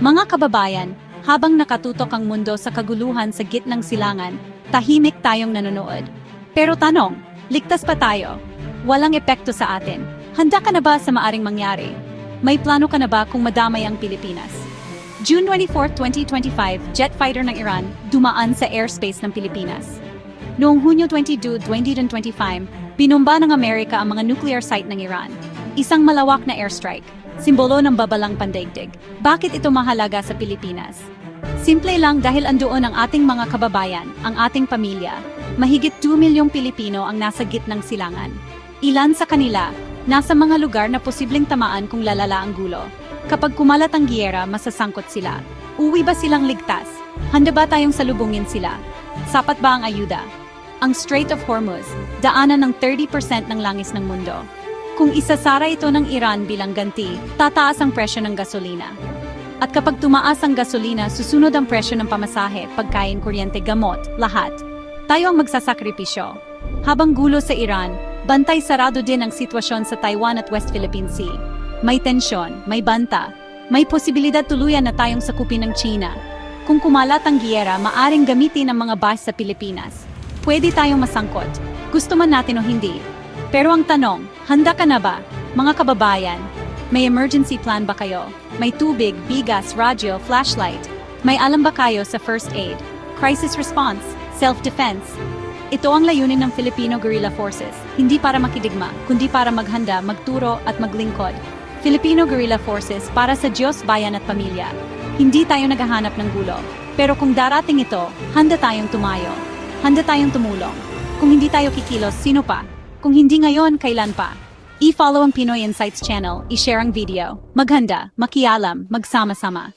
Mga kababayan, habang nakatutok ang mundo sa kaguluhan sa gitnang silangan, tahimik tayong nanonood. Pero tanong, ligtas pa tayo? Walang epekto sa atin. Handa ka na ba sa maaring mangyari? May plano ka na ba kung madamay ang Pilipinas? June 24, 2025, jet fighter ng Iran dumaan sa airspace ng Pilipinas. Noong Hunyo 22, 2025, binomba ng Amerika ang mga nuclear site ng Iran. Isang malawak na airstrike, simbolo ng babalang pandaigdig. Bakit ito mahalaga sa Pilipinas? Simple lang dahil andoon ang ating mga kababayan, ang ating pamilya. Mahigit 2 milyong Pilipino ang nasa gitnang silangan. Ilan sa kanila, nasa mga lugar na posibleng tamaan kung lalala ang gulo. Kapag kumalat ang giyera, masasangkot sila. Uwi ba silang ligtas? Handa ba tayong salubungin sila? Sapat ba ang ayuda? Ang Strait of Hormuz, daanan ng 30% ng langis ng mundo. Kung isasara ito ng Iran bilang ganti, tataas ang presyo ng gasolina. At kapag tumaas ang gasolina, susunod ang presyo ng pamasahe, pagkain, kuryente, gamot, lahat. Tayo ang magsasakripisyo. Habang gulo sa Iran, bantay sarado din ang sitwasyon sa Taiwan at West Philippine Sea. May tensyon, may banta, may posibilidad tuluyan na tayong sakupin ng China. Kung kumalat ang giyera, maaring gamitin ang mga base sa Pilipinas. Pwede tayong masangkot, gusto man natin o hindi. Pero ang tanong, handa ka na ba, mga kababayan? May emergency plan ba kayo? May tubig, bigas, radyo, flashlight? May alam ba kayo sa first aid, crisis response, self-defense? Ito ang layunin ng Filipino Guerrilla Forces, hindi para makidigma, kundi para maghanda, magturo at maglingkod. Filipino Guerrilla Forces para sa Diyos, bayan at pamilya. Hindi tayo naghahanap ng gulo. Pero kung darating ito, handa tayong tumayo. Handa tayong tumulong. Kung hindi tayo kikilos, sino pa? Kung hindi ngayon, kailan pa? I-follow ang Pinoy Insights channel, i-share ang video. Maghanda, makialam, magsama-sama.